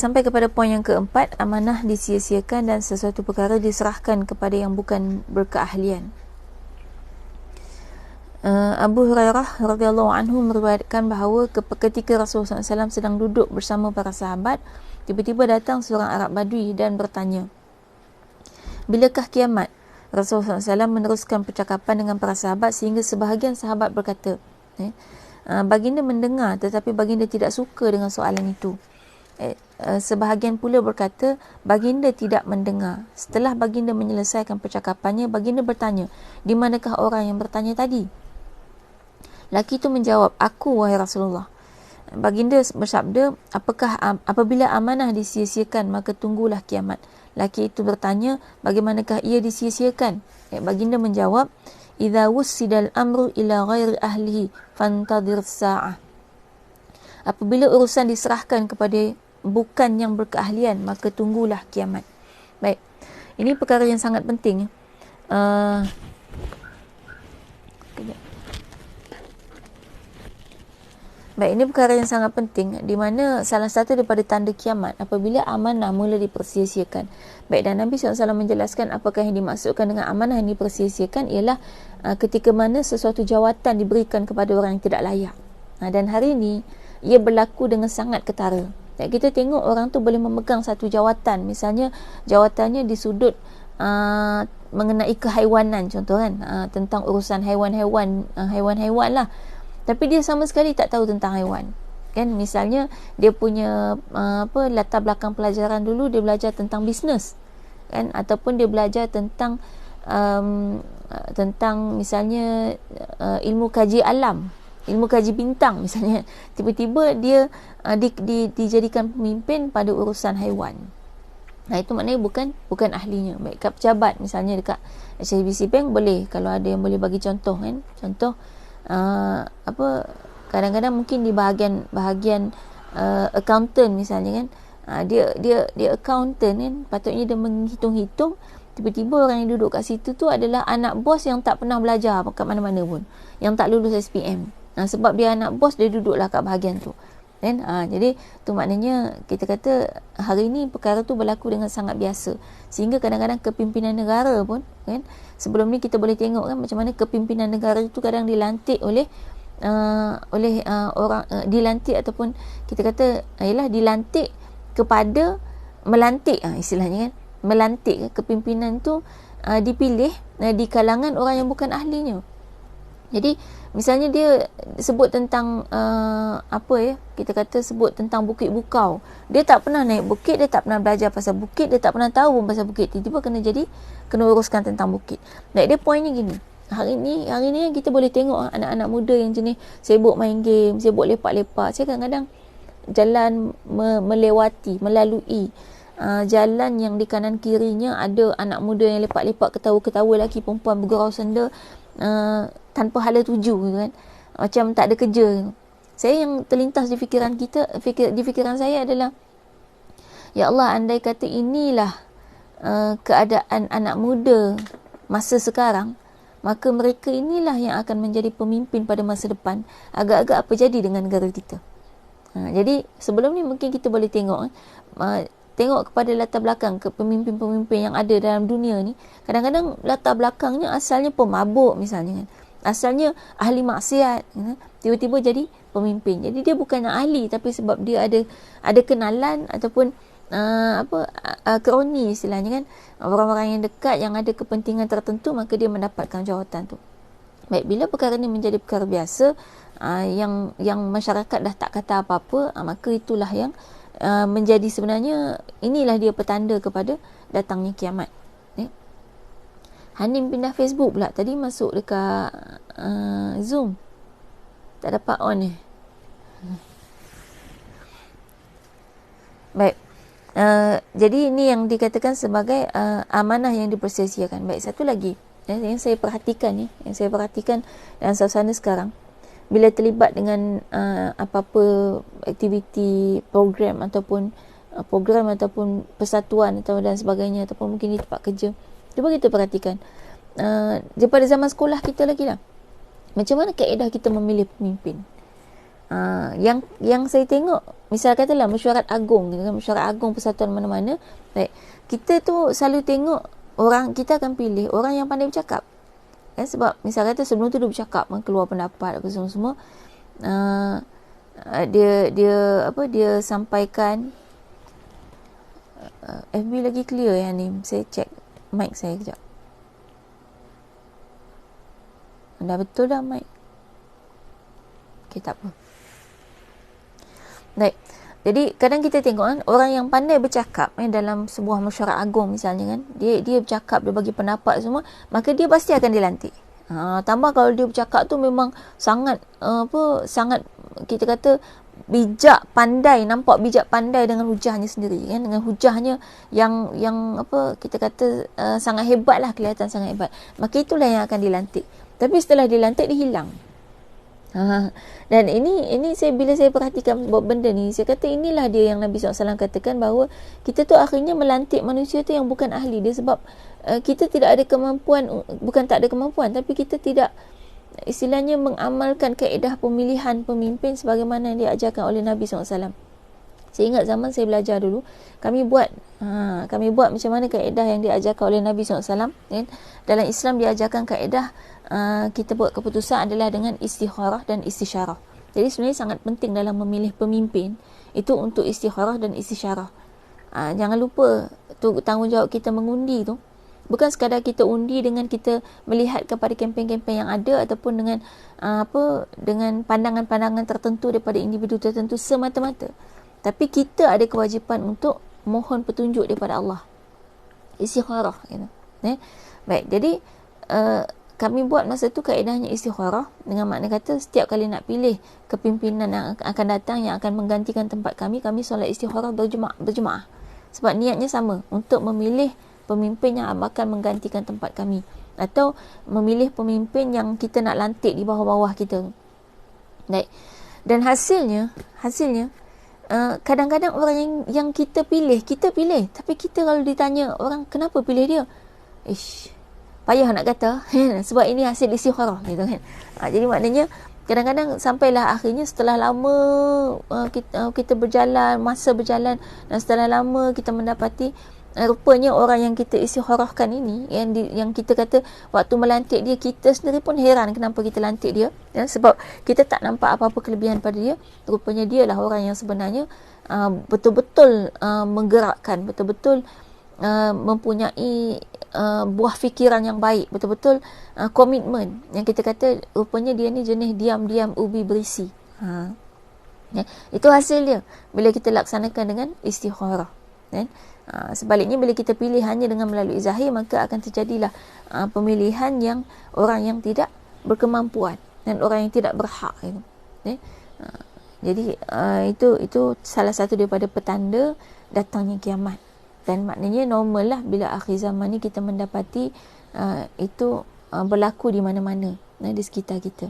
sampai kepada poin yang keempat, amanah disia-siakan dan sesuatu perkara diserahkan kepada yang bukan berkeahlian. Abu Hurairah radhiyallahu anhu meriwayatkan bahawa ketika Rasulullah SAW sedang duduk bersama para sahabat, tiba-tiba datang seorang Arab Badui dan bertanya, "Bilakah kiamat?" Rasulullah SAW meneruskan percakapan dengan para sahabat sehingga sebahagian sahabat berkata, baginda mendengar tetapi baginda tidak suka dengan soalan itu. Sebahagian pula berkata, baginda tidak mendengar. Setelah baginda menyelesaikan percakapannya, baginda bertanya, "Di manakah orang yang bertanya tadi?" Laki itu menjawab, "Aku, wahai Rasulullah." Baginda bersabda, apabila amanah disia-siakan, maka tunggulah kiamat." Laki itu bertanya, "Bagaimanakah ia disia-siakan?" Baginda menjawab, "Idza wussidal amru ila ghairi ahlihi fantadir sa'ah." Apabila urusan diserahkan kepada bukan yang berkeahlian, maka tunggulah kiamat. Baik, ini perkara yang sangat penting. Baik, ini perkara yang sangat penting, di mana salah satu daripada tanda kiamat apabila amanah mula dipersia-siakan. Baik, dan Nabi SAW menjelaskan apakah yang dimaksudkan dengan amanah yang dipersia-siakan ialah ketika mana sesuatu jawatan diberikan kepada orang yang tidak layak. Dan hari ini ia berlaku dengan sangat ketara. Kita tengok orang tu boleh memegang satu jawatan, misalnya jawatannya di sudut mengenai kehaiwanan, contoh kan, tentang urusan haiwan-haiwan lah, tapi dia sama sekali tak tahu tentang haiwan kan. Misalnya dia punya latar belakang pelajaran dulu, dia belajar tentang bisnes kan, ataupun dia belajar tentang misalnya ilmu kaji alam, ilmu kaji bintang misalnya. Tiba-tiba dia dijadikan pemimpin pada urusan haiwan. Itu maknanya bukan ahlinya. Baik, kat pejabat misalnya dekat HSBC Bank boleh, kalau ada yang boleh bagi contoh kan. Contoh kadang-kadang mungkin di bahagian accountant misalnya kan, dia accountant kan, patutnya dia menghitung-hitung. Tiba-tiba orang yang duduk kat situ tu adalah anak bos yang tak pernah belajar kat mana-mana pun, yang tak lulus SPM. Sebab dia anak bos, dia duduklah kat bahagian tu kan. Jadi tu maknanya kita kata hari ni perkara tu berlaku dengan sangat biasa, sehingga kadang-kadang kepimpinan negara pun kan, sebelum ni kita boleh tengok kan macam mana kepimpinan negara itu kadang dilantik oleh orang dilantik, ataupun kita kata ialah dilantik kepada melantik, istilahnya kan, melantik kepimpinan tu dipilih di kalangan orang yang bukan ahlinya. Jadi misalnya dia sebut tentang kita kata sebut tentang Bukit Bukau, dia tak pernah naik bukit, dia tak pernah belajar pasal bukit, dia tak pernah tahu pun pasal bukit, tiba-tiba kena uruskan tentang bukit. Dia poinnya gini, hari ni kita boleh tengok anak-anak muda yang jenis sibuk main game, sibuk lepak-lepak. Saya kadang-kadang jalan melalui jalan yang di kanan kirinya ada anak muda yang lepak-lepak, ketawa-ketawa, lelaki perempuan bergurau senda tanpa hala tuju kan, macam tak ada kerja. Saya yang terlintas di fikiran saya adalah, ya Allah, andai kata inilah keadaan anak muda masa sekarang, maka mereka inilah yang akan menjadi pemimpin pada masa depan. Agak-agak apa jadi dengan negara kita? Jadi sebelum ni mungkin kita boleh tengok kepada latar belakang pemimpin-pemimpin yang ada dalam dunia ni. Kadang-kadang latar belakangnya asalnya pemabuk misalnya kan, asalnya ahli maksiat, tiba-tiba jadi pemimpin. Jadi dia bukan ahli, tapi sebab dia ada kenalan ataupun kroni istilahnya kan, orang-orang yang dekat yang ada kepentingan tertentu, maka dia mendapatkan jawatan tu. Baik, bila perkara ni menjadi perkara biasa, yang masyarakat dah tak kata apa-apa, maka itulah yang menjadi sebenarnya, inilah dia petanda kepada datangnya kiamat. Hanim pindah Facebook pula, tadi masuk dekat Zoom tak dapat on Baik, jadi ini yang dikatakan sebagai amanah yang dipersia-siakan. Baik, satu lagi yang saya perhatikan dalam suasana sekarang, bila terlibat dengan apa-apa aktiviti program ataupun persatuan atau dan sebagainya, ataupun mungkin di tempat kerja, cuba kita perhatikan daripada zaman sekolah kita lagi lah, macam mana kaedah kita memilih pemimpin. yang saya tengok, misal katalah mesyuarat agung, mesyuarat agung persatuan mana-mana, baik, kita tu selalu tengok orang, kita akan pilih orang yang pandai bercakap. Sebab misal kata sebelum tu dia bercakap, keluar pendapat apa semua, dia sampaikan. FB lagi clear yang ni, saya check mic saya kejap. Dah betul dah mic. Okay, tak apa. Baik. Jadi kadang kita tengok kan, orang yang pandai bercakap dalam sebuah mesyuarat agung misalnya kan, dia bercakap, dia bagi pendapat semua, maka dia pasti akan dilantik. Tambah kalau dia bercakap tu memang sangat sangat kita kata bijak, pandai, nampak bijak pandai dengan hujahnya sendiri kan, dengan hujahnya yang kita kata sangat hebat lah, kelihatan sangat hebat, maka itulah yang akan dilantik. Tapi setelah dilantik dia hilang. Dan ini saya, bila saya perhatikan buat benda ni, saya kata inilah dia yang Nabi SAW katakan bahawa kita tu akhirnya melantik manusia tu yang bukan ahli dia, sebab kita tidak ada kemampuan, bukan tak ada kemampuan, tapi kita tidak istilahnya mengamalkan kaedah pemilihan pemimpin sebagaimana yang diajarkan oleh Nabi SAW. Saya ingat zaman saya belajar dulu, kami buat macam mana kaedah yang diajarkan oleh Nabi SAW kan? Dalam Islam diajarkan kaedah kita buat keputusan adalah dengan istikharah dan istisyarah. Jadi sebenarnya sangat penting dalam memilih pemimpin itu untuk istikharah dan istisyarah. Jangan lupa tu tanggungjawab kita mengundi tu bukan sekadar kita undi dengan kita melihat kepada kempen-kempen yang ada ataupun dengan dengan pandangan-pandangan tertentu daripada individu tertentu semata-mata. Tapi kita ada kewajipan untuk mohon petunjuk daripada Allah. Istikharah gitu. Baik, jadi kami buat masa tu kaedahnya istikharah, dengan makna kata setiap kali nak pilih kepimpinan yang akan datang yang akan menggantikan tempat kami solat istikharah berjemaah. Sebab niatnya sama, untuk memilih pemimpin yang akan menggantikan tempat kami, atau memilih pemimpin yang kita nak lantik di bawah-bawah kita. Baik. Dan hasilnya kadang-kadang orang yang kita pilih, tapi kita kalau ditanya orang kenapa pilih dia, payah nak kata sebab ini hasil istikharah gitu kan. Jadi maknanya kadang-kadang sampailah akhirnya setelah lama kita berjalan, masa berjalan, dan setelah lama kita mendapati rupanya orang yang kita istikharahkan ini, yang kita kata waktu melantik dia, kita sendiri pun heran kenapa kita lantik dia ya, sebab kita tak nampak apa-apa kelebihan pada dia. Rupanya dia lah orang yang sebenarnya betul-betul menggerakkan, betul-betul mempunyai buah fikiran yang baik, betul-betul komitmen, yang kita kata rupanya dia ni jenis diam-diam ubi berisi. Ya, itu hasil dia bila kita laksanakan dengan istikharah kan. Sebaliknya bila kita pilih hanya dengan melalui zahir, maka akan terjadilah pemilihan yang orang yang tidak berkemampuan dan orang yang tidak berhak gitu. Jadi itu salah satu daripada petanda datangnya kiamat. Dan maknanya normal lah bila akhir zaman ni kita mendapati itu berlaku di mana-mana di sekitar kita.